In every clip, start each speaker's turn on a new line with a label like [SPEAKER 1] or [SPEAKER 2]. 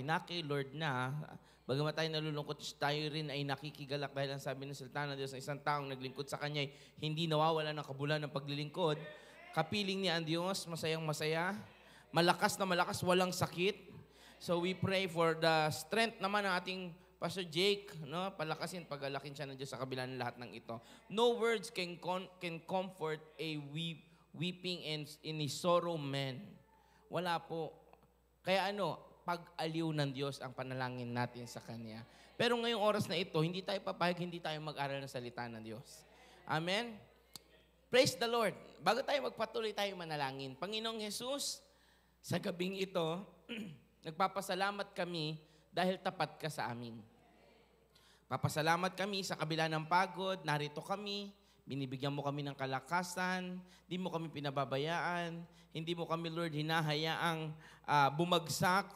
[SPEAKER 1] tayo na kay Lord na, bagamat tayo nalulungkot, tayo rin ay nakikigalak dahil ang sabi ng salita ng Diyos na isang taong naglingkod sa Kanya ay hindi nawawala ng kabulan ng paglilingkod. Kapiling niya ang Diyos, masayang masaya, malakas na malakas, walang sakit. So we pray for the strength naman ng ating Pastor Jake, no? Palakasin, pagalakin siya ng Diyos sa kabila ng lahat ng ito. No words can comfort a weeping and in a sorrow man. Wala po. Kaya pag-aliw ng Diyos ang panalangin natin sa Kanya. Pero ngayong oras na ito, hindi tayo papayag, hindi tayo mag-aral ng salita ng Diyos. Amen? Praise the Lord. Bago tayo magpatuloy tayo manalangin, Panginoong Jesus, sa gabing ito, nagpapasalamat kami dahil tapat ka sa amin. Papasalamat kami sa kabila ng pagod, narito kami, binibigyan mo kami ng kalakasan, di mo kami pinababayaan, hindi mo kami, Lord, hinahayaang bumagsak,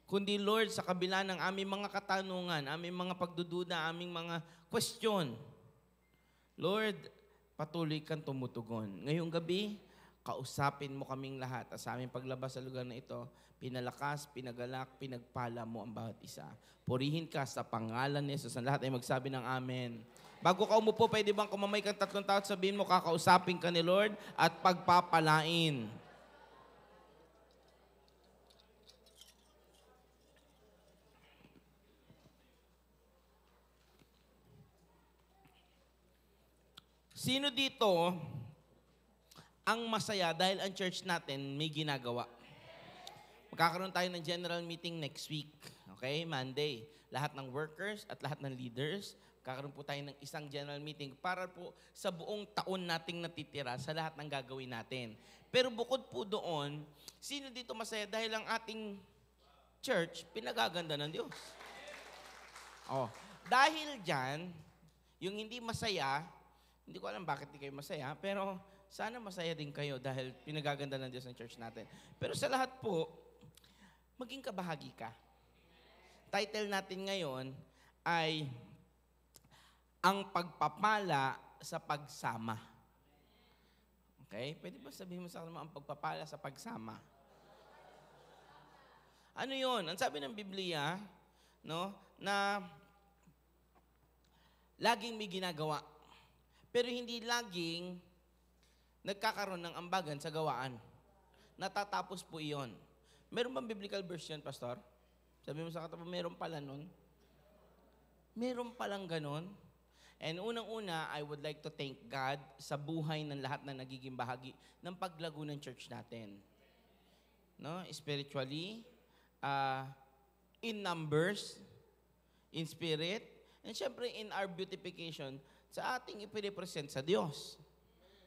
[SPEAKER 1] kundi, Lord, sa kabila ng aming mga katanungan, aming mga pagdududa, aming mga question, Lord, patuloy kang tumutugon. Ngayong gabi, kausapin mo kaming lahat at sa aming paglabas sa lugar na ito, pinalakas, pinagalak, pinagpala mo ang bawat isa. Purihin ka sa pangalan ni Jesus. Ang lahat ay magsabi ng amen. Bago ka umupo, pwede bang kumamay kang 3 tao at sabihin mo, kakausapin ka ni Lord at pagpapalain. Sino dito ang masaya dahil ang church natin may ginagawa? Magkakaroon tayo ng general meeting next week. Okay? Monday. Lahat ng workers at lahat ng leaders, kakaroon po tayo ng isang general meeting para po sa buong taon nating natitira sa lahat ng gagawin natin. Pero bukod po doon, sino dito masaya dahil ang ating church pinagaganda ng Diyos? Dahil dyan, yung hindi masaya, hindi ko alam bakit di kayo masaya, pero sana masaya din kayo dahil pinagaganda ng Diyos ng church natin. Pero sa lahat po, maging kabahagi ka. Title natin ngayon ay Ang Pagpapala sa Pagsama. Okay? Pwede ba sabihin mo sa akin ang pagpapala sa pagsama? Ano yun? Ang sabi ng Biblia, na laging may ginagawa. Pero hindi laging nagkakaroon ng ambagan sa gawaan. Natatapos po iyon. Meron bang biblical version, Pastor? Sabi mo sa katabi, meron pala nun? Meron palang ganon? And unang-una, I would like to thank God sa buhay ng lahat na nagiging bahagi ng paglago ng church natin. Spiritually, in numbers, in spirit, and syempre in our beautification sa ating ipirepresent sa Diyos.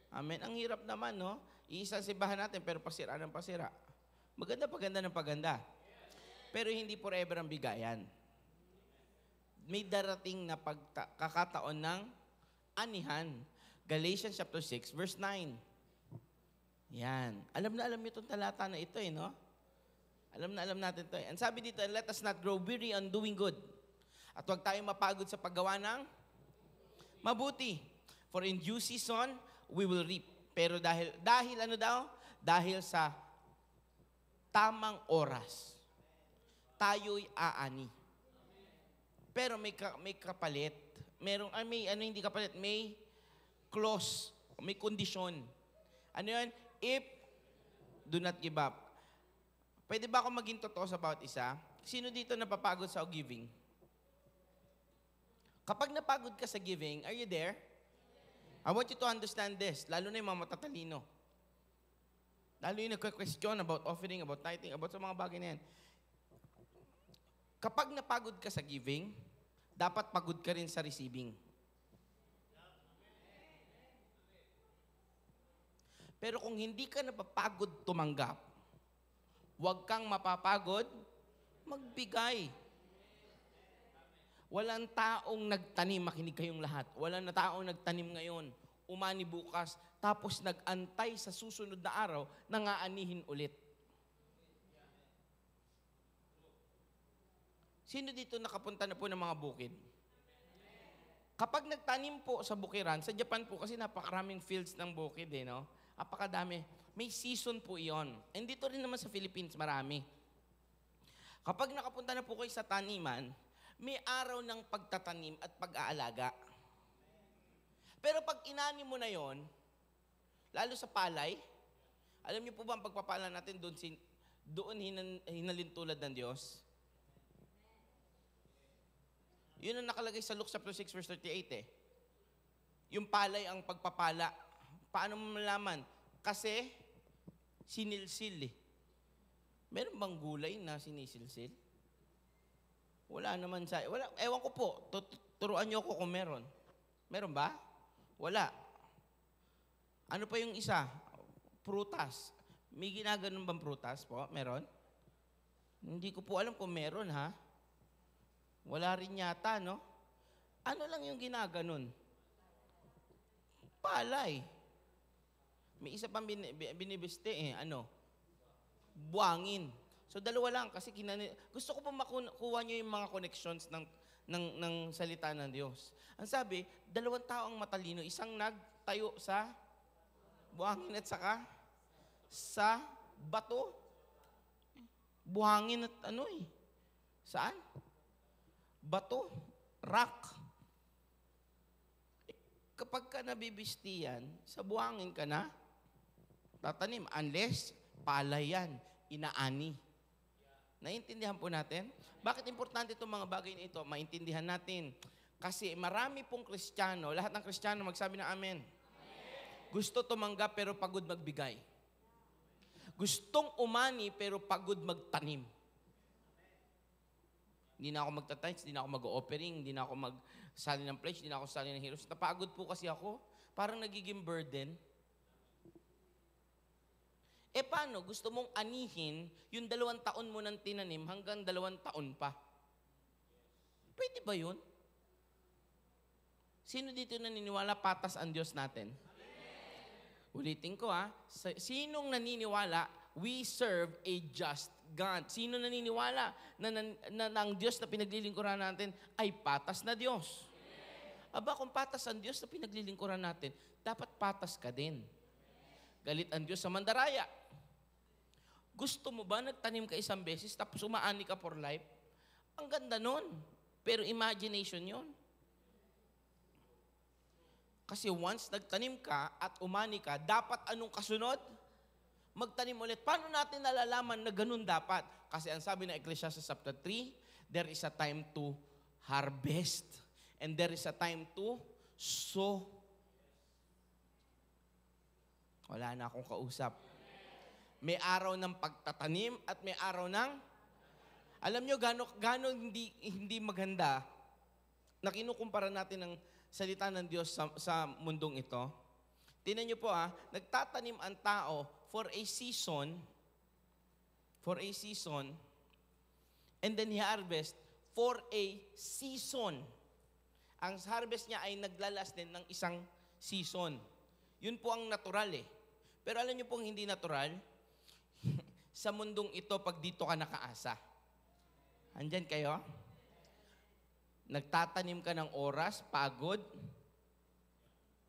[SPEAKER 1] Amen. Ang hirap naman, iisa simbahan natin pero pasira ng pasira. Maganda ng paganda. Pero hindi forever ang bigayan. May darating na kakataon ng anihan. Galatians chapter 6, verse 9. Yan. Alam na alam niyo itong talata na ito, no? Alam na alam natin ito. Ang sabi dito, let us not grow weary on doing good. At huwag tayong mapagod sa paggawa ng mabuti. For in due season, we will reap. Pero dahil ano daw? Dahil sa tamang oras, tayo'y aani. Pero may kapalit. Hindi kapalit, may clause, may kondisyon. Ano yun? If, do not give up. Pwede ba ako maging totoo sa bawat isa? Sino dito napapagod sa giving? Kapag napagod ka sa giving, are you there? I want you to understand this, lalo na yung mga matatalino. Lalo yung nagka-question about offering, about tithing, about sa mga bagay na yan. Kapag napagod ka sa giving, dapat pagod ka rin sa receiving. Pero kung hindi ka napapagod tumanggap, huwag kang mapapagod magbigay. Walang taong nagtanim, makinig kayong lahat. Walang taong nagtanim ngayon, umani bukas, tapos nag-antay sa susunod na araw, nangaanihin ulit. Sino dito nakapunta na po ng mga bukid? Kapag nagtanim po sa bukiran, sa Japan po, kasi napakaraming fields ng bukid, no? Napakadami. May season po iyon. And dito rin naman sa Philippines, marami. Kapag nakapunta na po kayo sa taniman, may araw ng pagtatanim at pag-aalaga. Pero pag inanim mo na yon, lalo sa palay, alam niyo po ba ang pagpapala natin doon hinalintulad ng Diyos? Yun ang nakalagay sa Luke chapter 6 verse 38 eh. Yung palay ang pagpapala. Paano mo malaman? Kasi sinilsil eh. Meron bang gulay na sinisilsil? Wala naman sa... ewan ko po. Turuan niyo ako kung meron. Meron ba? Wala. Ano pa yung isa? Prutas. May ginaganon bang prutas po? Meron? Hindi ko po alam kung meron ha. Wala rin yata, no? Ano lang yung ginaganon? Palay. May isa pang binibiste eh. Ano? Buwangin. So, dalawa lang kasi gusto ko pa makuha nyo yung mga connections ng salita ng Diyos. Ang sabi, 2 tao ang matalino, isang nagtayo sa buhangin at saka sa bato. Buhangin at ano eh. Saan? Bato. Rock. Kapag ka nabibistiyan, sa buhangin ka na, tatanim. Unless, palay yan. Inaani. Naiintindihan po natin? Bakit importante itong mga bagay na ito? Maintindihan natin. Kasi marami pong Kristiyano, lahat ng Kristiyano magsabi na amen. Gusto tumanggap pero pagod magbigay. Gustong umani pero pagod magtanim. Hindi na ako magta-tithes, hindi na ako mag-offering, hindi na ako magsali ng pledge, hindi na ako sali ng heroes. Napagod po kasi ako. Parang nagiging burden. Paano? Gusto mong anihin yung 2 taon mo nang tinanim hanggang 2 taon pa. Pwede ba yun? Sino dito naniniwala patas ang Diyos natin? Ulitin ko ha. Sinong naniniwala we serve a just God? Sino naniniwala na ang Diyos na pinaglilingkuran natin ay patas na Diyos? Aba, kung patas ang Diyos na pinaglilingkuran natin, dapat patas ka din. Galit ang Diyos sa mandaraya. Gusto mo ba nagtanim ka isang beses tapos umaani ka for life? Ang ganda nun. Pero imagination yon. Kasi once nagtanim ka at umani ka, dapat anong kasunod? Magtanim ulit. Paano natin nalalaman na ganun dapat? Kasi ang sabi ng Ecclesiastes chapter 3, there is a time to harvest and there is a time to sow. Wala na akong kausap. May araw ng pagtatanim at may araw ng... Alam nyo, gano'ng hindi maganda na kinukumpara natin ng salita ng Diyos sa mundong ito. Tingnan nyo po nagtatanim ang tao for a season, and then he harvest for a season. Ang harvest niya ay naglalas din ng isang season. Yun po ang natural eh. Pero alam nyo pong hindi natural, sa mundong ito pag dito ka nakaasa. Andyan kayo? Nagtatanim ka ng oras, pagod,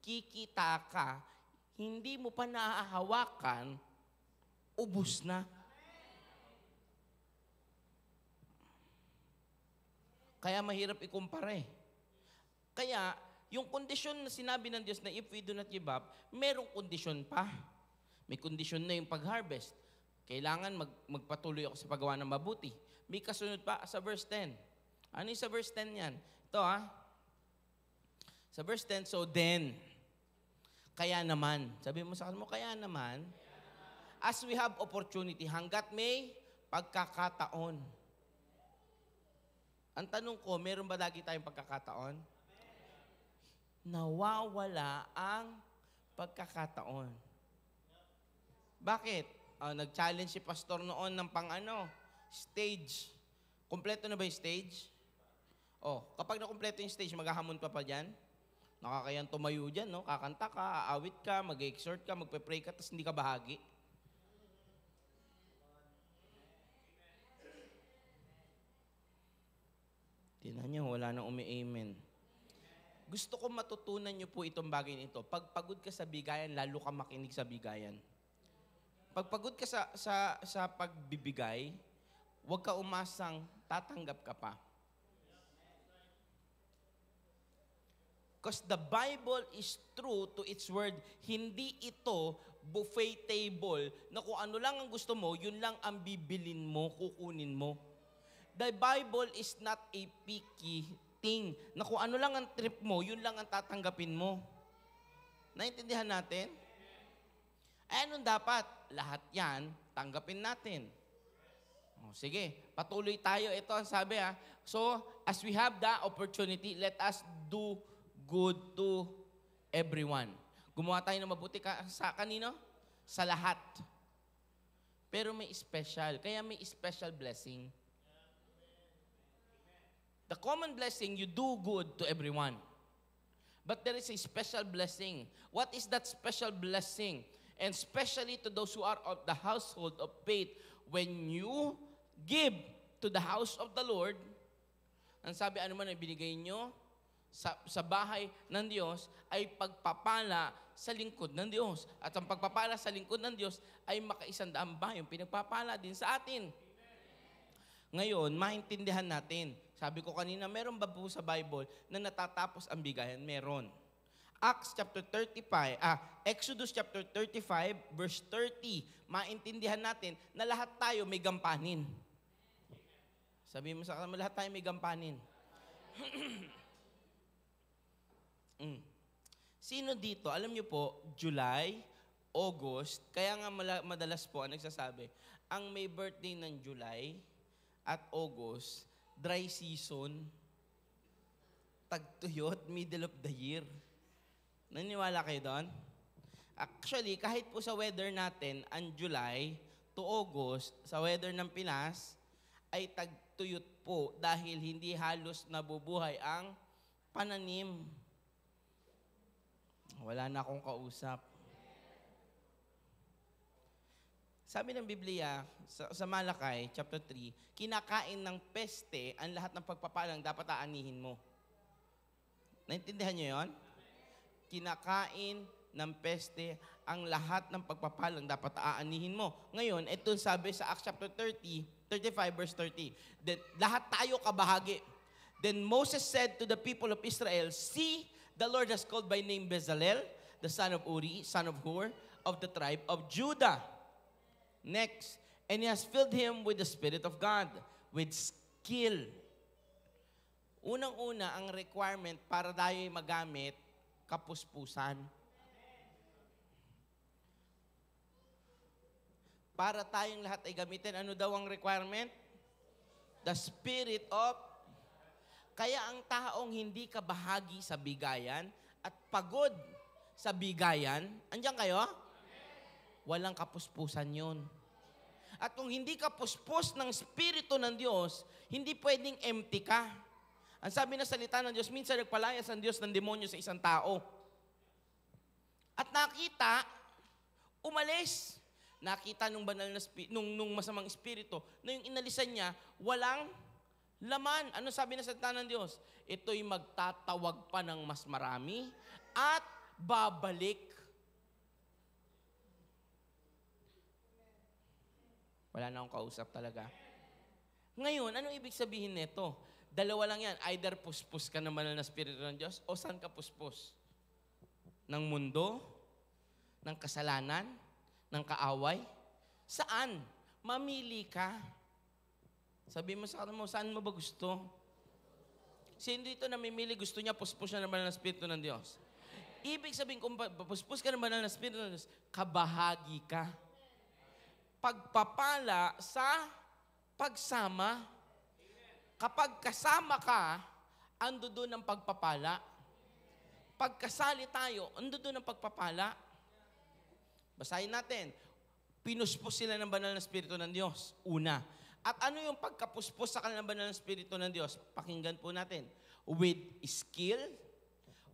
[SPEAKER 1] kikita ka, hindi mo pa nahahawakan, ubus na. Kaya mahirap ikumpara eh. Kaya, yung kondisyon na sinabi ng Diyos na if we do not give up, merong kondisyon pa. May kondisyon na yung pag-harvest. Kailangan magpatuloy ako sa paggawa ng mabuti. May kasunod pa sa verse 10. Ano yung sa verse 10 yan? Ito Sa verse 10, so then, kaya naman. Sabi mo sa kanila mo, kaya naman, as we have opportunity, hanggat may pagkakataon. Ang tanong ko, meron ba lagi tayong pagkakataon? Nawawala ang pagkakataon. Bakit? Nag-challenge si pastor noon ng stage. Kompleto na ba yung stage? Kapag nakompleto yung stage, maghahamon pa dyan? Nakakayang tumayo dyan, no? Kakanta ka, aawit ka, mag-exhort ka, magpe-pray ka, tapos hindi ka bahagi. Tingnan nyo, wala nang umi-amen. Gusto ko matutunan nyo po itong bagay nito. Pag pagod ka sa bigayan, lalo ka makinig sa bigayan. Pag pagod ka sa pagbibigay, huwag ka umasang tatanggap ka pa. Because the Bible is true to its word. Hindi ito buffet table na kung ano lang ang gusto mo, yun lang ang bibilin mo, kukunin mo. The Bible is not a picky thing na kung ano lang ang trip mo, yun lang ang tatanggapin mo. Naintindihan natin? Ay, anong dapat? Lahat yan, tanggapin natin. O, sige, patuloy tayo. Ito ang sabi So, as we have the opportunity, let us do good to everyone. Gumawa tayo ng mabuti sa kanino? Sa lahat. Pero may special. Kaya may special blessing. The common blessing, you do good to everyone. But there is a special blessing. What is that special blessing? And especially to those who are of the household of faith, when you give to the house of the Lord, ang sabi, ano man ang binigay nyo sa bahay ng Diyos ay pagpapala sa lingkod ng Diyos. At ang pagpapala sa lingkod ng Diyos ay makaisandaang bayong pinagpapala din sa atin. Ngayon, maintindihan natin. Sabi ko kanina, meron ba po sa Bible na natatapos ang bigayan? Meron. Exodus chapter 35, verse 30, maintindihan natin na lahat tayo may gampanin. Sabi mo sa kanila, lahat tayo may gampanin. Sino dito? Alam niyo po, July, August, kaya nga madalas po ang nagsasabi, ang may birthday ng July at August, dry season, tagtuyot, middle of the year. Naniwala kayo doon? Actually, kahit po sa weather natin, ang July to August, sa weather ng Pinas, ay tagtuyot po dahil hindi halos nabubuhay ang pananim. Wala na akong kausap. Sabi ng Biblia, sa Malakay, chapter 3, kinakain ng peste ang lahat ng pagpapalang dapat aanihin mo. Naintindihan niyo yon? Kinakain ng peste ang lahat ng pagpapalang dapat aanihin mo. Ngayon, ito sabi sa Acts chapter 35 verse 30, that lahat tayo kabahagi. Then Moses said to the people of Israel, see, the Lord has called by name Bezalel, the son of Uri, son of Hur, of the tribe of Judah. Next, and he has filled him with the Spirit of God, with skill. Unang-una, ang requirement para tayo magamit, kapuspusan. Para tayong lahat ay gamitin, ano daw ang requirement? The Spirit of... Kaya ang taong hindi ka bahagi sa bigayan at pagod sa bigayan, andyan kayo? Walang kapuspusan yun. At kung hindi ka puspos ng Espiritu ng Diyos, hindi pwedeng empty ka. Ang sabi na salita ng Diyos, minsan nagpalayas ang Diyos ng demonyo sa isang tao. At nakita, umalis. Nakita nung banal na nung masamang espiritu na yung inalisan niya, walang laman. Ano sabi na salita ng Diyos? Ito'y magtatawag pa ng mas marami at babalik. Wala na akong kausap talaga. Ngayon, anong ibig sabihin nito? Dalawa lang yan. Either puspos ka ng banal na espiritu ng Diyos o saan ka puspos? Ng mundo? Ng kasalanan? Ng kaaway? Saan? Mamili ka. Sabi mo sa kanila mo, saan mo ba gusto? Sino dito namimili, gusto niya puspos na ng banal na espiritu ng Diyos? Ibig sabihin, kung puspos ka ng banal na espiritu ng Diyos, kabahagi ka. Pagpapala sa pagsama. Kapag kasama ka, ando doon ang pagpapala. Pagkasali tayo, ando doon ang pagpapala. Basahin natin. Pinuspos sila ng banal na espiritu ng Diyos. Una. At ano yung pagkapuspos sa kanilang banal na espiritu ng Diyos? Pakinggan po natin. With skill,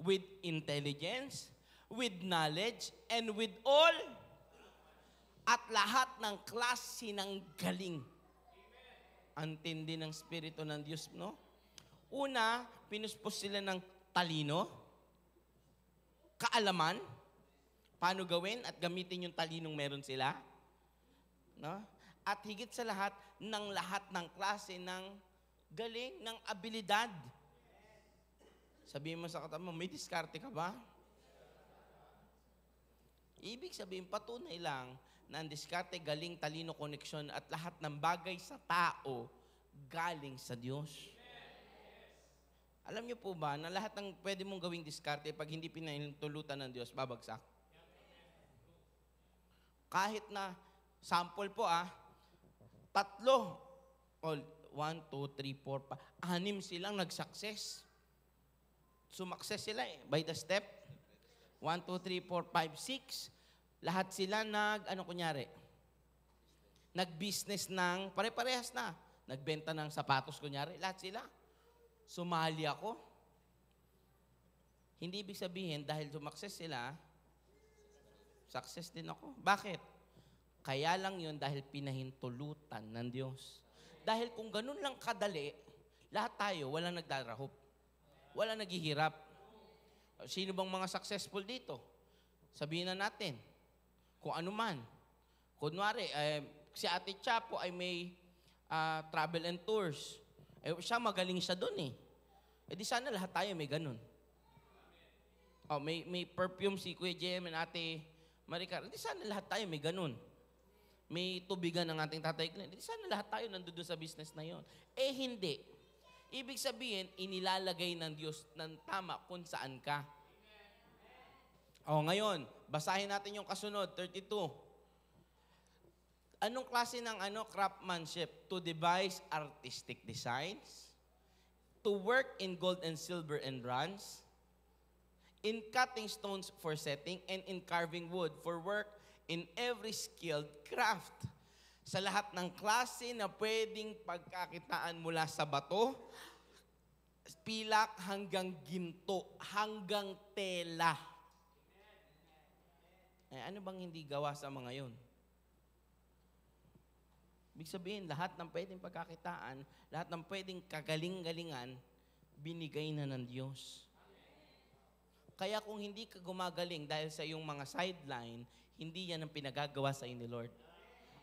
[SPEAKER 1] with intelligence, with knowledge, and with all, at lahat ng klase ng galing. Ang tindi ng Espiritu ng Diyos, no? Una, pinuspos sila ng talino, kaalaman, paano gawin at gamitin yung talinong meron sila. No? at higit sa lahat ng klase ng galing, ng abilidad. Sabihin mo sa katabi mo, may diskarte ka ba? Ibig sabihin, patunay lang na ang diskarte, galing, talino, koneksyon at lahat ng bagay sa tao galing sa Diyos. Alam niyo po ba na lahat ng pwede mong gawing diskarte pag hindi pinahintulutan ng Diyos, babagsak? Kahit na, sample po 3, 1, 2, 3, 4, 6 silang nag-success. Sumakses sila by the step. 1, 2, 3, 4, 5, 6. Lahat sila nag-business ng, pare-parehas na. Nagbenta ng sapatos, kunyari. Lahat sila. Sumali ako. Hindi ibig sabihin, dahil sumakses sila, success din ako. Bakit? Kaya lang yun dahil pinahintulutan ng Diyos. Dahil kung ganun lang kadali, lahat tayo, walang nagdarahop. Walang naghihirap. Sino bang mga successful dito? Sabihin na natin, kung ano man. Kunwari, si Ate Chapo ay may travel and tours. Siya magaling siya doon di sana lahat tayo may ganun. May perfume si Kuya Jem and Ate Maricar. Di sana lahat tayo may ganun. May tubigan ng ating tatay Glenn. Di sana lahat tayo nandun sa business na yon. Hindi. Ibig sabihin, inilalagay ng Diyos ng tama kung saan ka. Ngayon, basahin natin yung kasunod, 32. Anong klase ng craftsmanship? To devise artistic designs, to work in gold and silver and bronze, in cutting stones for setting, and in carving wood for work in every skilled craft. Sa lahat ng klase na pwedeng pagkakitaan mula sa bato, pilak hanggang ginto, hanggang tela. Ano bang hindi gawa sa mga yon? Ibig sabihin, lahat ng pwedeng pagkakitaan, lahat ng pwedeng kagaling-galingan, binigay na ng Diyos. Kaya kung hindi ka gumagaling dahil sa iyong mga sideline, hindi yan ang pinagagawa sa ni Lord.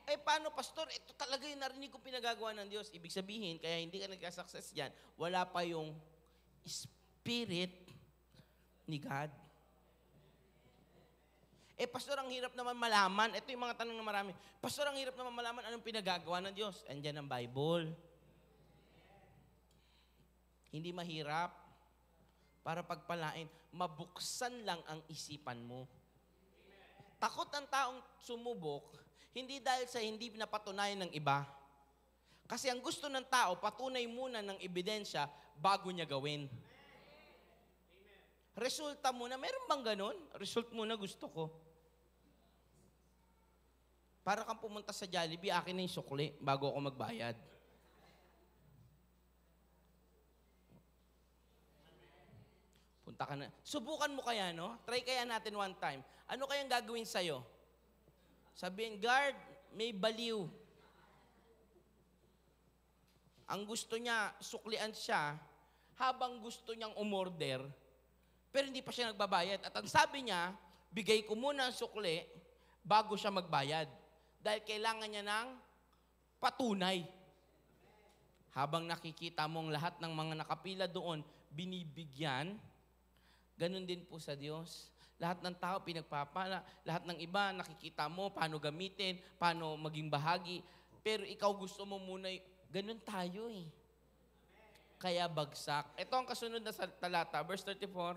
[SPEAKER 1] Paano, Pastor? Ito talaga yung narinig ko pinagagawa ng Diyos. Ibig sabihin, kaya hindi ka nagka-success dyan, wala pa yung Spirit ni God. Pastor, ang hirap naman malaman. Ito yung mga tanong na marami. Pastor, ang hirap naman malaman anong pinagagawa ng Diyos. Andyan ang Bible. Hindi mahirap. Para pagpalain, mabuksan lang ang isipan mo. Takot ang taong sumubok, hindi dahil sa hindi napatunayan ng iba. Kasi ang gusto ng tao, patunay muna ng ebidensya bago niya gawin. Resulta muna, meron bang ganun? Result muna gusto ko. Para kang pumunta sa Jollibee, akin na yung sukli bago ako magbayad. Punta ka na. Subukan mo kaya, no? Try kaya natin one time. Ano kayang gagawin sa'yo? Sabihin, guard, may baliw. Ang gusto niya, suklian siya, habang gusto niyang umorder, pero hindi pa siya nagbabayad. At ang sabi niya, bigay ko muna ang sukli bago siya magbayad. Dahil kailangan niya ng patunay. Habang nakikita mong lahat ng mga nakapila doon, binibigyan, ganun din po sa Diyos. Lahat ng tao pinagpapala, lahat ng iba nakikita mo paano gamitin, paano maging bahagi. Pero ikaw gusto mo muna, ganun tayo Kaya bagsak. Ito ang kasunod na talata, verse 34.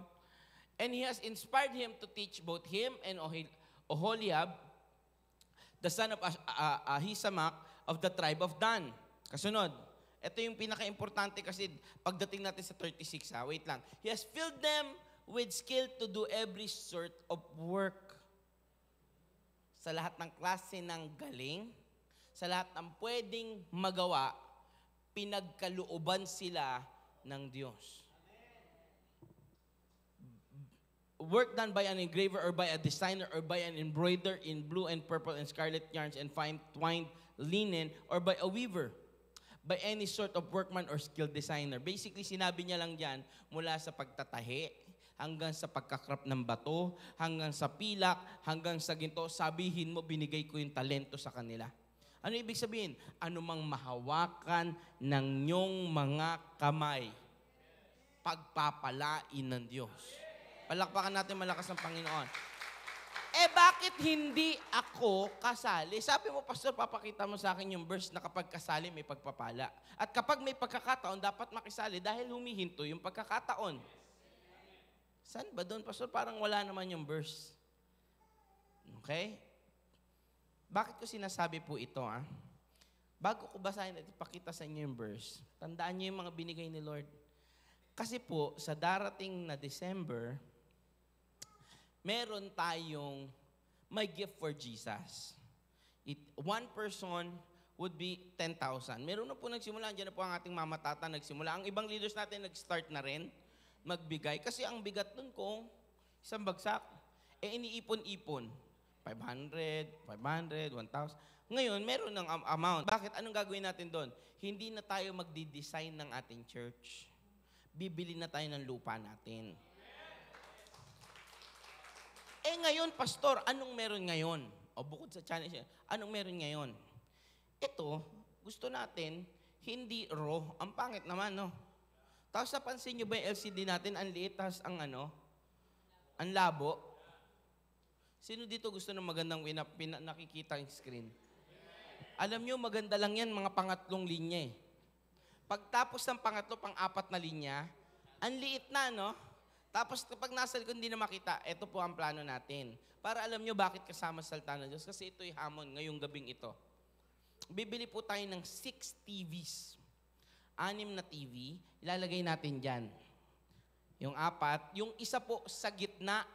[SPEAKER 1] And he has inspired him to teach both him and Oholiab, the son of Ahisamach of the tribe of Dan. Kasunod. Ito yung pinaka-importante kasi pagdating natin sa 36 Wait lang. He has filled them with skill to do every sort of work. Sa lahat ng klase ng galing, sa lahat ng pwedeng magawa, pinagkalooban sila ng Diyos. Work done by an engraver or by a designer or by an embroider in blue and purple and scarlet yarns and fine twined linen or by a weaver, by any sort of workman or skilled designer. Basically, sinabi niya lang dyan, mula sa pagtatahi, hanggang sa pagkakrap ng bato, hanggang sa pilak, hanggang sa ginto, sabihin mo, binigay ko yung talento sa kanila. Ano ibig sabihin? Anumang mahawakan ng nyong mga kamay, pagpapalain ng Diyos. Palakpakan natin malakas ang Panginoon. Bakit hindi ako kasali? Sabi mo, Pastor, papakita mo sa akin yung verse na kapag kasali may pagpapala. At kapag may pagkakataon, dapat makisali dahil humihinto yung pagkakataon. Saan ba doon, Pastor? Parang wala naman yung verse. Okay? Bakit ko sinasabi po ito, Bago ko basahin at ipakita sa inyo yung verse, tandaan niyo yung mga binigay ni Lord. Kasi po, sa darating na December, meron tayong my gift for Jesus. One person would be 10,000. Meron na po nagsimula, dyan na po ang ating mama tata nagsimula. Ang ibang leaders natin nag-start na rin magbigay. Kasi ang bigat nun kung isang bagsak, iniipon-ipon. 500, 1,000. Ngayon, meron ng amount. Bakit? Anong gagawin natin doon? Hindi na tayo magdi-design ng ating church. Bibili na tayo ng lupa natin. Ngayon, Pastor, anong meron ngayon? O bukod sa challenge, anong meron ngayon? Ito, gusto natin, hindi raw. Ang pangit naman, no? Tapos napansin nyo ba yung LCD natin, ang liit, tapos ang ang labo? Sino dito gusto ng magandang nakikita yung screen? Alam nyo, maganda lang yan, mga pangatlong linya Pagtapos ng pangatlo, pang-apat na linya, ang liit na, no? Tapos kapag nasa likod hindi na makita, ito po ang plano natin. Para alam nyo bakit kasama sa salita ng Diyos. Kasi ito'y hamon ngayong gabing ito. Bibili po tayo ng 6 TVs. 6 na TV, ilalagay natin dyan. Yung 4, yung isa po sa gitna.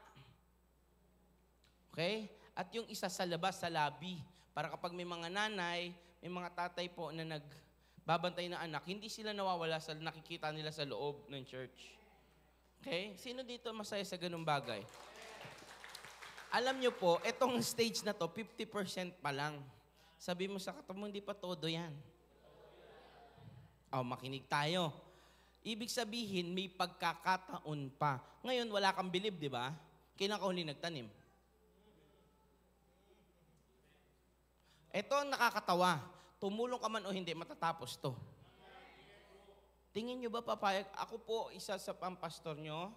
[SPEAKER 1] Okay? At yung isa sa labas, sa lobby. Para kapag may mga nanay, may mga tatay po na nagbabantay na anak, hindi sila nawawala sa nakikita nila sa loob ng church. Okay? Sino dito masaya sa ganung bagay? Alam nyo po, etong stage na to, 50% pa lang. Sabi mo sa katabi mo, hindi pa todo yan. Makinig tayo. Ibig sabihin, may pagkakataon pa. Ngayon, wala kang bilib, di ba? Kailan ka huli nagtanim? Ito ang nakakatawa. Tumulong ka man o hindi, matatapos to. Tingin nyo ba papayag? Ako po, isa sa pampastor nyo,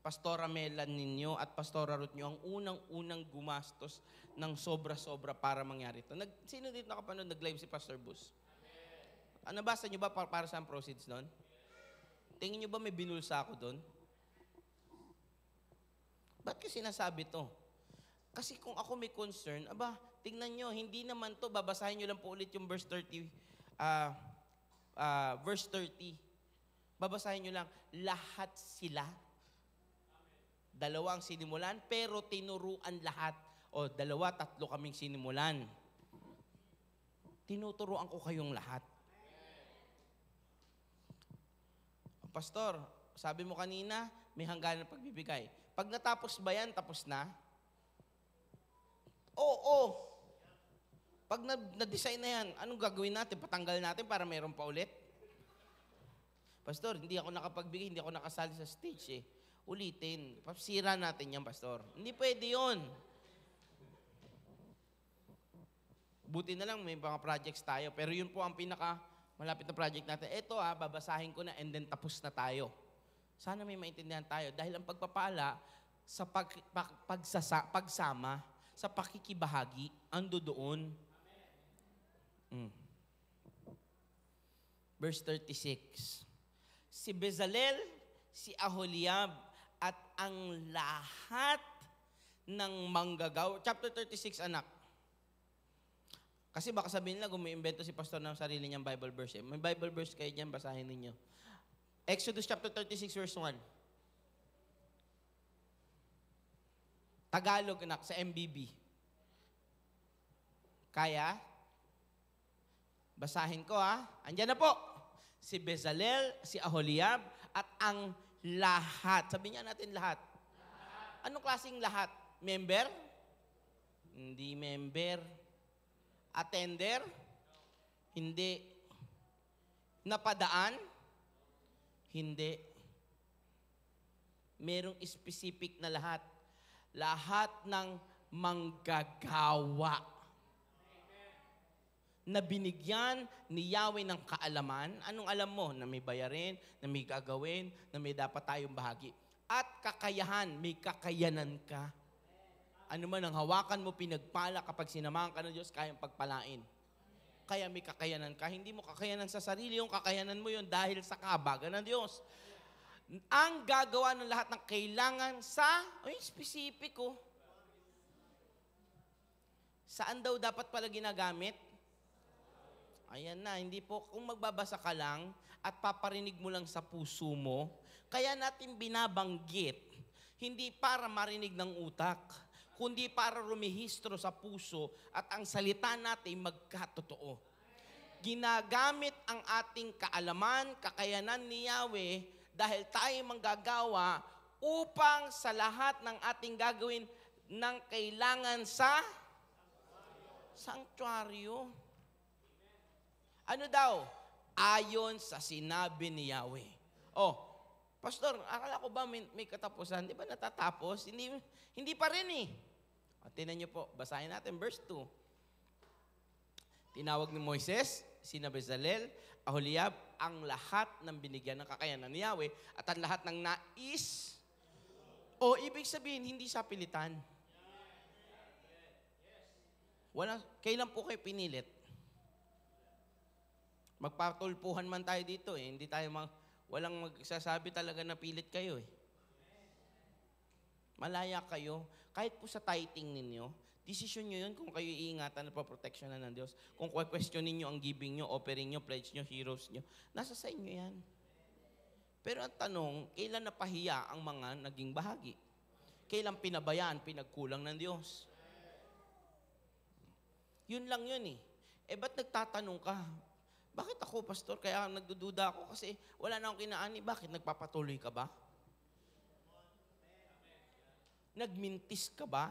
[SPEAKER 1] Pastora Melan ninyo at Pastora Ruth nyo, ang unang-unang gumastos ng sobra-sobra para mangyari ito. Sino dito nakapanood? Nag-live si Pastor Bus. Nabasa nyo ba para saan proceeds doon? Tingin nyo ba may binulsa ako doon? Ba't ko sinasabi to? Kasi kung ako may concern, tingnan nyo, hindi naman to, babasahin nyo lang po ulit yung verse 30. Verse 30. Babasahin nyo lang, lahat sila. Dalawa ang sinimulan, pero tinuruan lahat. O, 2, 3 kaming sinimulan. Tinuturuan ko kayong lahat. Pastor, sabi mo kanina, may hangganan ng pagbibigay. Pag natapos ba yan, tapos na? Oo. Pag na-design na yan, anong gagawin natin? Patanggal natin para mayroon pa ulit? Pastor, hindi ako nakapagbigay, hindi ako nakasali sa stage Ulitin. Sira natin yan, Pastor. Hindi pwede yun. Buti na lang may mga projects tayo. Pero yun po ang malapit na project natin. Ito babasahin ko na and then tapos na tayo. Sana may maintindihan tayo. Dahil ang pagpapala sa pagsama, sa pakikibahagi, ando doon. Verse 36. Si Bezalel, si Aholiab, at ang lahat ng manggagawa. Chapter 36, anak. Kasi baka sabihin nila, gumiimbento si pastor ng sarili niyang Bible verse. May Bible verse kayo dyan, basahin ninyo. Exodus chapter 36, verse 1. Tagalog, anak, sa MBB. Kaya? Basahin ko, Andyan na po. Si Bezalel, si Aholiab, at ang lahat. Sabihin niya natin lahat. Anong klaseng lahat? Member? Hindi member. Attender? Hindi. Napadaan? Hindi. Merong specific na lahat. Lahat ng manggagawa na binigyan ni Yahweh ng kaalaman. Anong alam mo? Na may bayarin, na may gagawin, na may dapat tayong bahagi. At kakayahan, may kakayanan ka. Ano man ang hawakan mo, pinagpala kapag sinamahan ka ng Diyos, kayang pagpalain. Kaya may kakayanan ka. Hindi mo kakayanan sa sarili, yung kakayanan mo yun dahil sa kahabagan ng Diyos. Ang gagawa ng lahat ng kailangan sa, specifico. Saan daw dapat pala ginagamit? Ayan na, hindi po, kung magbabasa ka lang at paparinig mo lang sa puso mo, kaya natin binabanggit, hindi para marinig ng utak, kundi para rumihistro sa puso at ang salita natin magkatotoo. Ginagamit ang ating kaalaman, kakayanan ni Yahweh dahil tayo manggagawa upang sa lahat ng ating gagawin ng kailangan sa sanctuaryo. Ano daw? Ayon sa sinabi ni Yahweh. Oh, Pastor, akala ko ba may katapusan? Di ba natatapos? Hindi pa rin eh. At tingnan niyo po, basahin natin verse 2. Tinawag ni Moises, sina Bezalel, Aholiab, ang lahat ng binigyan ng kakayanan ni Yahweh at ang lahat ng nais. O ibig sabihin, hindi sa pilitan. Kailan po kayo pinilit? Magpatulpuhan man tayo dito eh. Hindi tayo walang magsasabi talaga na pilit kayo eh. Malaya kayo. Kahit po sa tithing ninyo, desisyon nyo yun kung kayo iingatan at paproteksyonan ng Diyos. Kung question ninyo ang giving nyo, offering nyo, pledge nyo, heroes nyo, nasa sa inyo yan. Pero ang tanong, kailan napahiya ang mga naging bahagi? Kailan pinabayaan, pinagkulang ng Diyos? Yun lang yun eh. Ba't nagtatanong ka? Bakit ako, Pastor? Kaya nagdududa ako kasi wala na akong kinaani. Bakit? Nagpapatuloy ka ba? Nagmintis ka ba?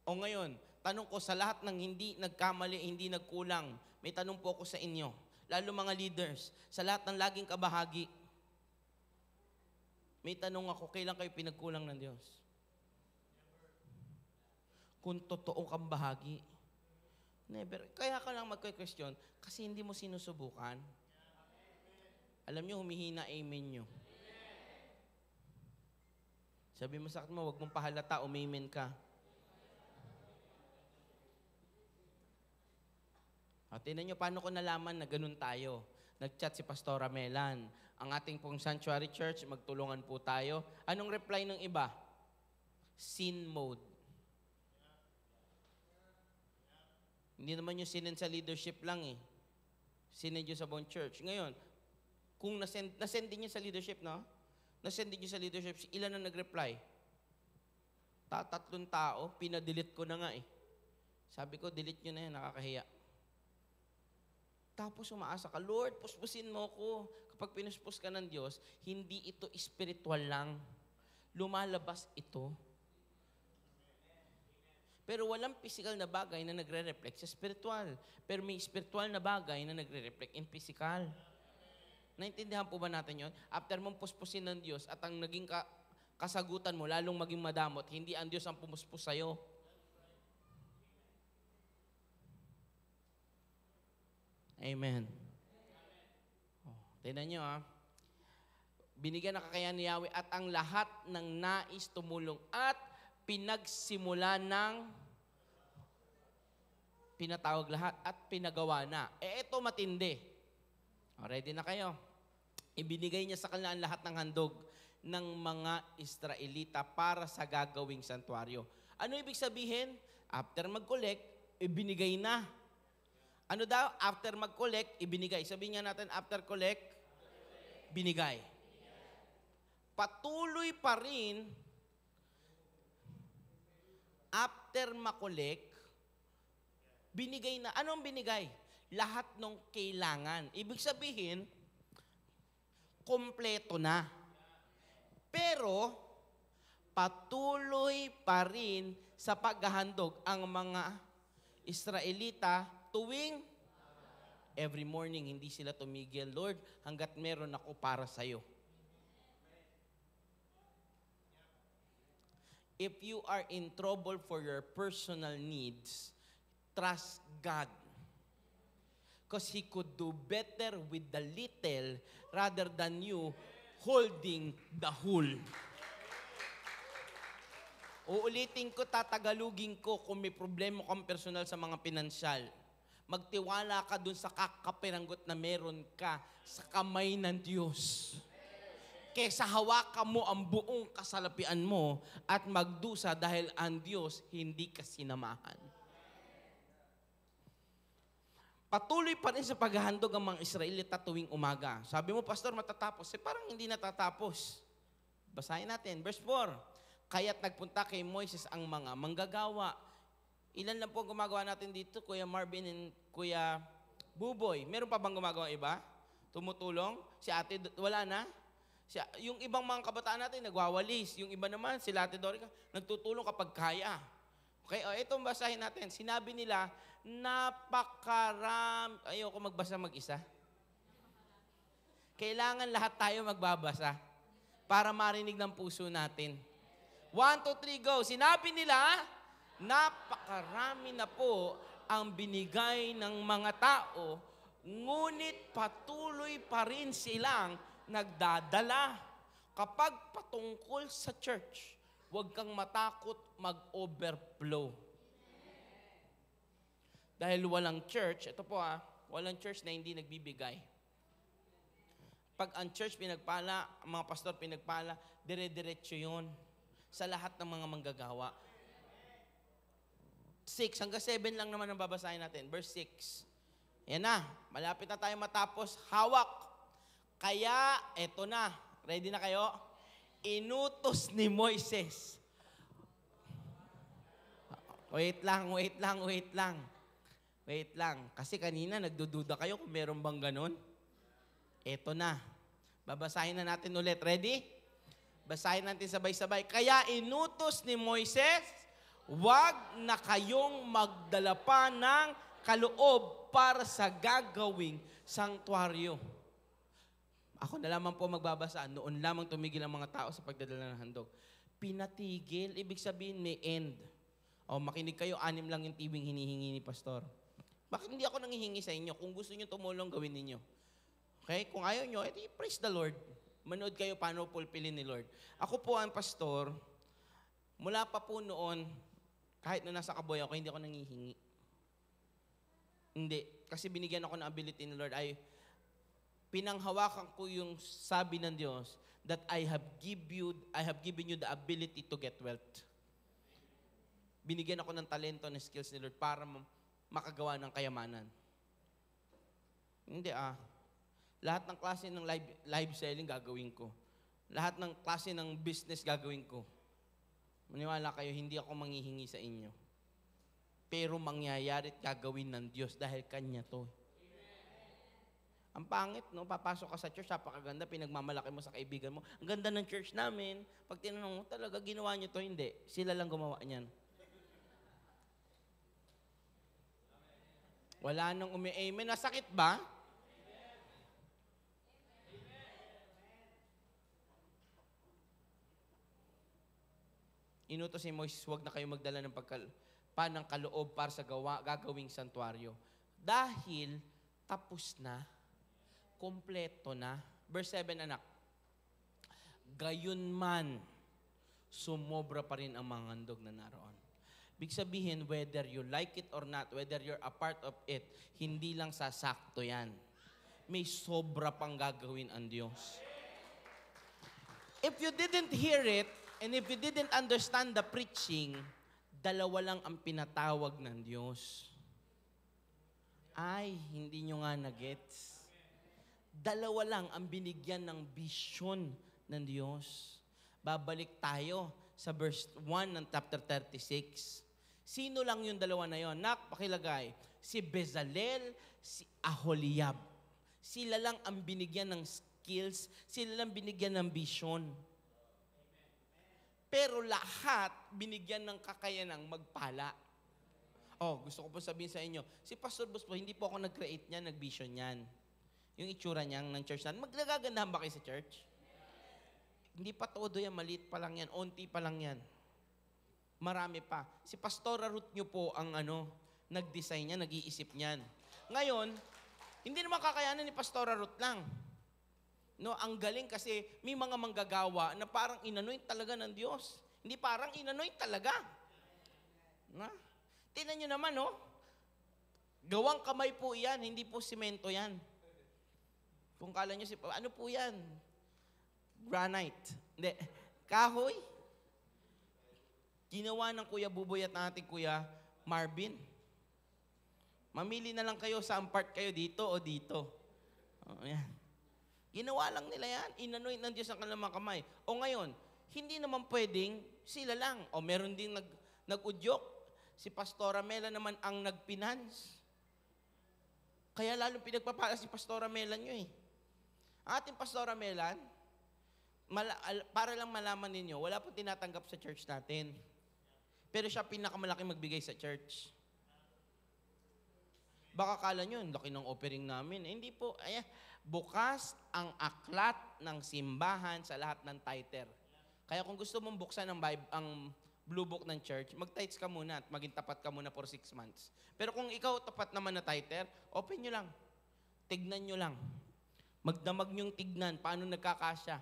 [SPEAKER 1] O ngayon, tanong ko sa lahat ng hindi nagkamali, hindi nagkulang, may tanong po ako sa inyo, lalo mga leaders, sa lahat ng laging kabahagi, may tanong ako, kailan kayo pinagkulang ng Diyos? Kung totoo kang bahagi. Never. Kaya ka lang magka-question kasi hindi mo sinusubukan. Alam nyo, humihina amen nyo. Sabi mo sa akin mo, huwag mong pahalata, umamen ka. At tingnan nyo, paano ko nalaman na ganun tayo? Nag-chat si Pastora Melan. Ang ating pong Sanctuary Church, magtulungan po tayo. Anong reply ng iba? Sin mode. Hindi naman yung sinend sa leadership lang eh. Sinend yun sa buong church. Ngayon, kung nasend din yun sa leadership, no? Nasend din yun sa leadership, ilan na nag-reply? 3 tao, pinadelete ko na nga eh. Sabi ko, delete nyo na yan, nakakahiya. Tapos umaasa ka, Lord, puspusin mo ko. Kapag pinuspus ka ng Diyos, hindi ito spiritual lang. Lumalabas ito. Pero walang physical na bagay na nagre-reflect sa spiritual. Pero may spiritual na bagay na nagre-reflect in physical. Naintindihan po ba natin yon? After mong puspusin ng Diyos at ang naging kasagutan mo, lalong maging madamot, hindi ang Diyos ang pumuspos sa'yo. Amen. Tignan nyo Binigyan ng kakayahan ni Yahweh at ang lahat ng nais tumulong at pinagsimula ng pinatawag lahat at pinagawa na. Ito matindi. Ready na kayo? Ibinigay niya sa kanila ang lahat ng handog ng mga Israelita para sa gagawing santuaryo. Ano ibig sabihin? After mag-collect, ibinigay na. Ano daw? After mag-collect, ibinigay. Sabihin nga natin, after collect, binigay. Patuloy pa rin after makolek, binigay na. Anong binigay? Lahat ng kailangan. Ibig sabihin, kompleto na. Pero, patuloy pa rin sa paghahandog ang mga Israelita tuwing every morning. Hindi sila tumigil, Lord, hanggat meron ako para sa'yo. If you are in trouble for your personal needs, trust God. Because he could do better with the little rather than you holding the whole. Uulitin ko, tatagalugin ko kung may problema kang personal sa mga pinansyal. Magtiwala ka dun sa kakapiranggot na meron ka sa kamay ng Diyos. Kesa hawakan mo ang buong kasalapian mo at magdusa dahil ang Diyos hindi ka sinamahan. Patuloy pa rin sa paghahandog ang mga Israelita tuwing umaga. Sabi mo, Pastor, matatapos. Parang hindi natatapos. Basahin natin. Verse 4. Kaya't nagpunta kay Moises ang mga manggagawa. Ilan lang po ang gumagawa natin dito, Kuya Marvin and Kuya Buboy. Meron pa bang gumagawa iba? Tumutulong? Si ate, wala na? Yung ibang mga kabataan natin, nagwawalis. Yung iba naman, sila ate Dorica, nagtutulong kapag kaya. Okay, itong basahin natin. Sinabi nila, ayoko magbasa mag-isa. Kailangan lahat tayo magbabasa para marinig ng puso natin. 1, 2, 3, go. Sinabi nila, napakarami na po ang binigay ng mga tao, ngunit patuloy pa rin silang nagdadala. Kapag patungkol sa church, huwag kang matakot mag-overflow. Dahil walang church, ito po walang church na hindi nagbibigay. Pag ang church pinagpala, ang mga pastor pinagpala, dire-diretso yun sa lahat ng mga manggagawa. 6 hanggang 7 lang naman ang babasahin natin. Verse 6. Yan na, malapit na tayo matapos. Hawak. Kaya, eto na. Ready na kayo? Inutos ni Moises. Wait lang. Kasi kanina nagdududa kayo kung meron bang ganun. Eto na. Babasahin na natin ulit. Ready? Basahin natin sabay-sabay. Kaya inutos ni Moises, huwag na kayong magdala pa ng kaloob para sa gagawing sanktuaryo. Ako na lamang po magbabasa. Noon lamang tumigil ang mga tao sa pagdadala ng handog. Pinatigil, ibig sabihin may end. Makinig kayo, 6 lang yung tibing hinihingi ni Pastor. Bakit hindi ako nanghihingi sa inyo? Kung gusto nyo tumulong, gawin ninyo. Okay? Kung ayaw nyo, edi praise the Lord. Manood kayo paano pulpilin ni Lord. Ako po ang pastor, mula pa po noon, kahit na nasa kaboy ako, hindi ako nanghihingi. Hindi. Kasi binigyan ako ng ability ni Lord. Pinanghawakan ko yung sabi ng Diyos that I have given you the ability to get wealth. Binigyan ako ng talento na skills ni Lord para makagawa ng kayamanan. Hindi Lahat ng klase ng live selling gagawin ko. Lahat ng klase ng business gagawin ko. Maniwala kayo, hindi ako manghihingi sa inyo. Pero mangyayari at gagawin ng Diyos dahil Kanya to. Ang pangit, no? Papasok ka sa church, napakaganda, pinagmamalaki mo sa kaibigan mo. Ang ganda ng church namin. Pag tinanong mo, talaga ginawa niyo to? Hindi. Sila lang gumawa niyan. Wala nang umi-amen. Nasakit ba? Inutos si Moises, huwag na kayo magdala ng panang kaloob para sa gagawing santuaryo. Dahil tapos na, kompleto na. Verse 7, anak. Gayunman, sumobra pa rin ang mga handog na naroon. Big sabihin, whether you like it or not, whether you're a part of it, hindi lang sasakto yan. May sobra pang gagawin ang Diyos. If you didn't hear it, and if you didn't understand the preaching, dalawa lang ang pinatawag ng Diyos. Ay, hindi nyo nga na-gets. Dalawa lang ang binigyan ng vision ng Diyos. Babalik tayo sa verse 1 ng chapter 36. Sino lang yung dalawa na yon? Pakilagay. Si Bezalel, si Aholiab. Sila lang ang binigyan ng skills, sila lang binigyan ng vision. Pero lahat binigyan ng kakayanang magpala. Gusto ko po sabihin sa inyo, si Pastor Bus po, hindi po ako nag-create niyan, nag-vision niyan. Yung itsura niyan ng church natin. Magnagagandahan ba kayo sa church? Hindi pa todo yan, maliit pa lang yan, onti pa lang yan. Marami pa. Si Pastora Ruth nyo po ang nag-design niyan, nag-iisip niyan. Ngayon, Hindi naman kakayanan ni Pastora Ruth lang. No, ang galing kasi may mga manggagawa na parang inanoint talaga ng Diyos. Hindi parang inanoint talaga. Na? Tingnan nyo naman, no? Gawang kamay po yan, hindi po simento yan. Kung kala nyo, ano po yan? Granite. Hindi. Kahoy. Ginawa ng Kuya Buboy at ng ating Kuya Marvin. Mamili na lang kayo saan part kayo, dito o dito. Oh, yan. Ginawa lang nila yan. Inanoint ng Diyos ang kanilang mga kamay. O ngayon, hindi naman pwedeng sila lang. O meron din nag-udyok. Si Pastora Mela naman ang nag-finance. Kaya lalong pinagpapala si Pastora Mela nyo eh. Ang ating Pastora Melan, para lang malaman ninyo, wala pong tinatanggap sa church natin. Pero siya pinakamalaki magbigay sa church. Baka kala nyo, laki ng offering namin. Hindi po. Bukas ang aklat ng simbahan sa lahat ng tither. Kaya kung gusto mong buksan ang blue book ng church, mag-tithes ka muna at maging tapat ka muna for 6 months. Pero kung ikaw tapat naman na tither, open nyo lang. Tignan nyo lang. Magdamag nyong tignan paano nagkakasya.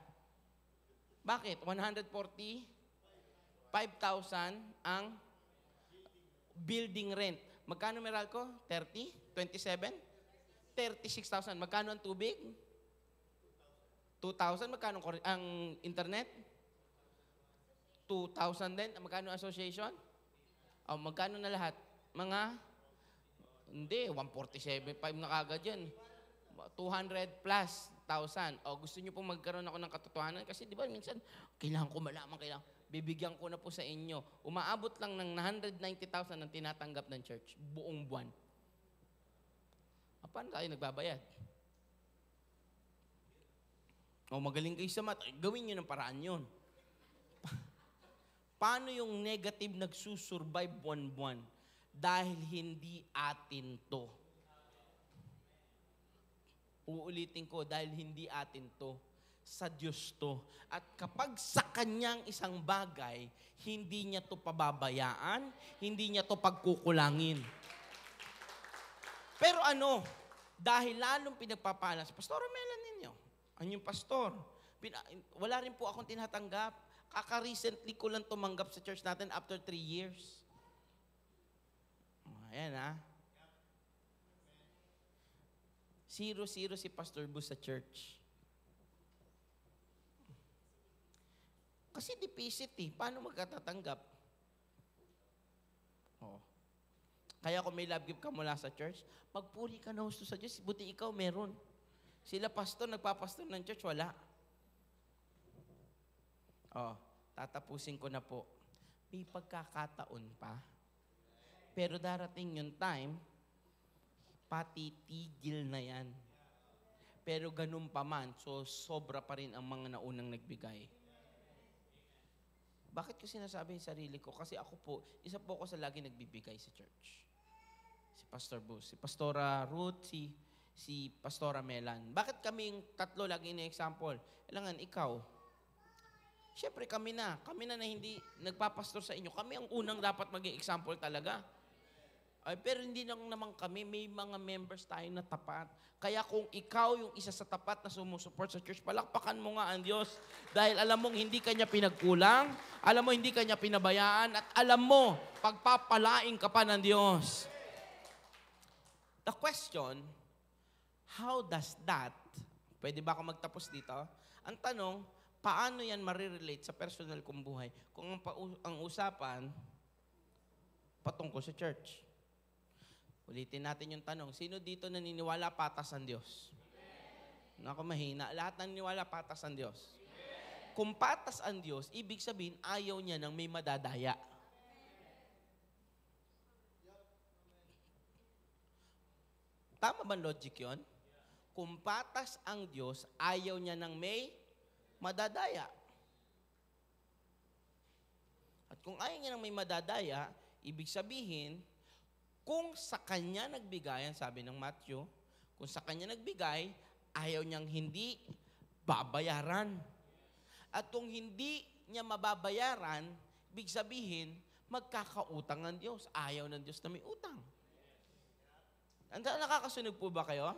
[SPEAKER 1] Bakit? 145,000 ang building rent. Magkano Meralco? 30? 27? 36,000. Magkano ang tubig? 2,000. Magkano ang internet? 2,000 din. Magkano association? O, magkano na lahat? Hindi, 147.5 na kagad yan. 200 plus 1,000. O, gusto nyo pong magkaroon ako ng katotohanan? Kasi di ba, minsan, kailangan ko malaman, bibigyan ko na po sa inyo. Umaabot lang ng 190,000 ang tinatanggap ng church, buong buwan. Paano tayo nagbabayad? O, magaling kayo sa math, gawin nyo ng paraan yun. Paano yung negative nagsusurvive buwan-buwan? Dahil hindi atin to. Uulitin ko, dahil hindi atin to. Sa Diyos to. At kapag sa Kanyang isang bagay, hindi niya to pababayaan, hindi niya to pagkukulangin. Pero dahil lalong pinagpapala sa Pastora Melan ninyo, ang yung pastor, wala rin po akong tinatanggap. Kaka-recently ko lang tumanggap sa church natin after 3 years. Ayan 0-0 si Pastor Bus sa church. Kasi deficit Paano magkatatanggap? Kaya kung may love gift ka mula sa church, magpuri ka na gusto sa Diyos. Buti ikaw meron. Sila pastor, nagpapastor ng church, wala. Tatapusin ko na po. May pagkakataon pa. Pero darating yung time, patitigil na yan. Pero ganun pa man, sobra pa rin ang mga naunang nagbigay. Bakit ko sinasabi yung sarili ko? Kasi ako po, isa po ako sa lagi nagbibigay sa church. Si Pastor Bus, si Pastora Ruth, si Pastora Melan. Bakit kaming tatlo lagi na example? Kailangan ikaw. Siyempre kami na hindi nagpapastor sa inyo. Kami ang unang dapat maging example talaga. Pero hindi lang naman kami, may mga members tayo na tapat. Kaya kung ikaw yung isa sa tapat na sumusuport sa church, palakpakan mo nga ang Diyos. Dahil alam mong hindi kanya pinagkulang, alam mo hindi kanya pinabayaan, at alam mo, pagpapalaing ka pa ng Diyos. The question, how does that, pwede ba ako magtapos dito? Ang tanong, paano yan marirelate sa personal kong buhay kung ang usapan patungkol sa church? Ulitin natin yung tanong, sino dito naniniwala patas ang Diyos? Naku, mahina. Lahat naniniwala patas ang Diyos. Kung patas ang Diyos, ibig sabihin, ayaw niya nang may madadaya. Tama ba logic yun? Kung patas ang Diyos, ayaw niya nang may madadaya. At kung ayaw niya nang may madadaya, ibig sabihin, kung sa Kanya nagbigay, sabi ng Matthew, kung sa Kanya nagbigay, ayaw niyang hindi babayaran. At kung hindi niya mababayaran, ibig sabihin, magkakautang ang Diyos. Ayaw ng Diyos na may utang. Nakakasunod po ba kayo?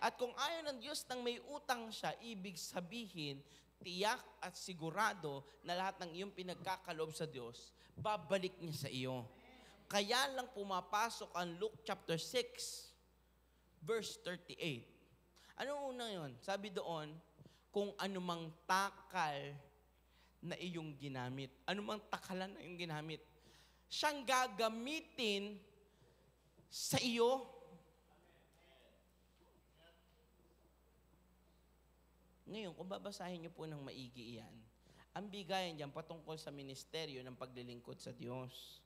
[SPEAKER 1] At kung ayaw ng Diyos nang may utang siya, ibig sabihin, tiyak at sigurado na lahat ng iyong pinagkakaloob sa Diyos, babalik niya sa iyo. Kaya lang pumapasok ang Luke chapter 6, verse 38. Ano una yun? Sabi doon, kung anumang takal na iyong ginamit, anumang takalan na iyong ginamit, siyang gagamitin sa iyo. Ngayon, kung babasahin niyo po ng maigi iyan, ang bigayan diyan patungkol sa ministeryo ng paglilingkod sa Diyos.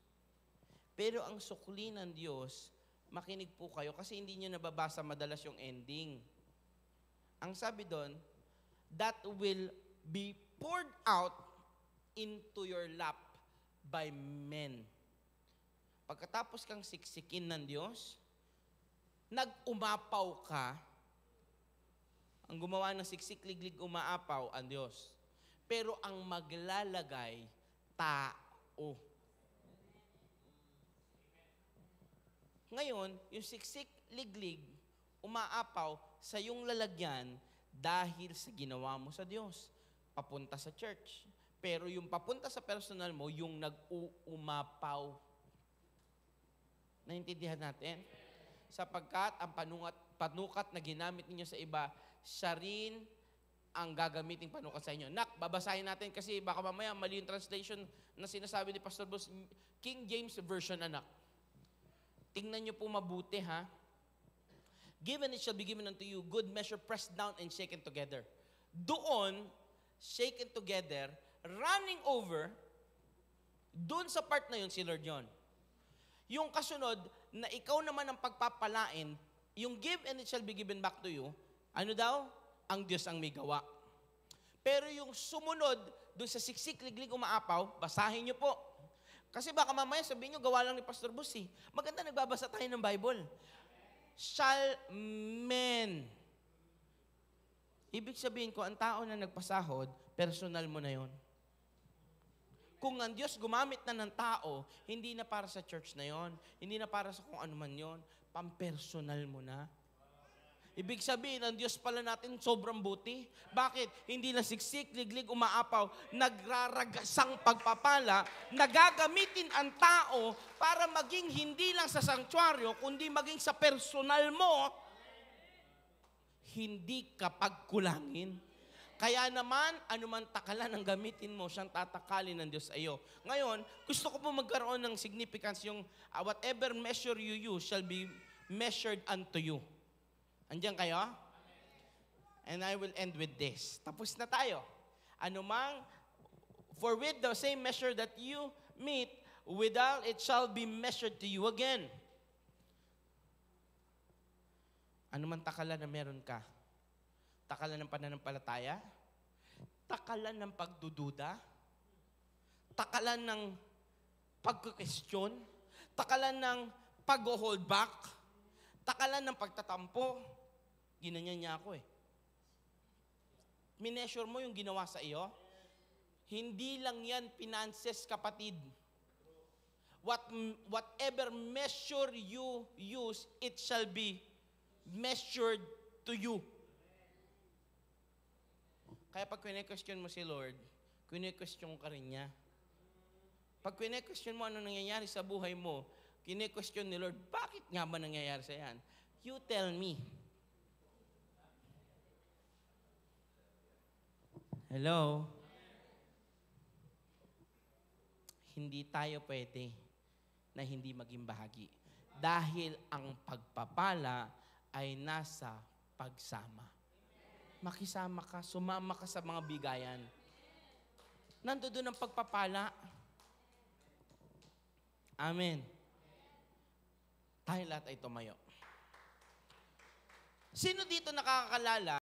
[SPEAKER 1] Pero ang sukli ng Diyos, makinig po kayo kasi hindi niyo nababasa madalas yung ending. Ang sabi doon, that will be poured out into your lap by men. Pagkatapos kang siksikin ng Diyos, nag-umapaw ka, ang gumawa ng siksik, liglig, umaapaw, ang Diyos. Pero ang maglalagay, tao. Ngayon, yung siksik, liglig, umaapaw sa iyong lalagyan dahil sa ginawa mo sa Diyos. Papunta sa church. Pero yung papunta sa personal mo, yung nag-uumapaw. Naintindihan natin? Sapagkat ang panukat na ginamit ninyo sa iba, siya rin ang gagamiting panukat sa inyo. Nak, babasahin natin kasi baka mamaya mali yung translation na sinasabi ni Pastor Bus. King James Version, anak. Tingnan nyo po mabuti, ha? Given it shall be given unto you, good measure, pressed down and shaken together. Doon, shaken together, running over, doon sa part na yun, si Lord John. Yung kasunod, na ikaw naman ang pagpapalain, yung give and it shall be given back to you, ano daw? Ang Diyos ang may gawa. Pero yung sumunod, doon sa siksik, liglig, umaapaw, basahin nyo po. Kasi baka mamaya sabihin nyo, gawa lang ni Pastor Bus eh. Maganda nagbabasa tayo ng Bible. Shall men. Ibig sabihin ko, ang tao na nagpasahod, personal mo na yon. Kung ang Diyos gumamit na ng tao, hindi na para sa church na yon, hindi na para sa kung ano man yon, pampersonal mo na. Ibig sabihin, ang Diyos pala natin sobrang buti. Bakit? Hindi na siksik, liglig, umaapaw, nagraragasang pagpapala, nagagamitin ang tao para maging hindi lang sa sanctuaryo, kundi maging sa personal mo, hindi ka pagkulangin. Kaya naman, anuman takalan ang gamitin mo, siyang tatakalin ng Diyos sa iyo. Ngayon, gusto ko po magkaroon ng significance yung whatever measure you use shall be measured unto you. Andiyan kayo? And I will end with this. Tapos na tayo. Anumang, for with the same measure that you meet, withal it shall be measured to you again. Anumang takalan na meron ka, takalan ng pananampalataya, takalan ng pagdududa, takalan ng pagkukestyon, takalan ng pag-hold back, takalan ng pagtatampo, ginanyan niya ako eh. Mineasure mo yung ginawa sa iyo, hindi lang yan finances, kapatid. Whatever measure you use, it shall be measured to you. Kaya pag kine-question mo si Lord, kine-question ka rin niya. Pag kine-question mo ano nangyayari sa buhay mo, kine-question ni Lord, bakit nga ba nangyayari sa yan? You tell me. Hello? Hindi tayo pwede na hindi maging bahagi. Dahil ang pagpapala ay nasa pagsama. Makisama ka, sumama ka sa mga bigayan. Nandoon ang pagpapala. Amen. Tayo lahat ay tumayo. Sino dito nakakakalala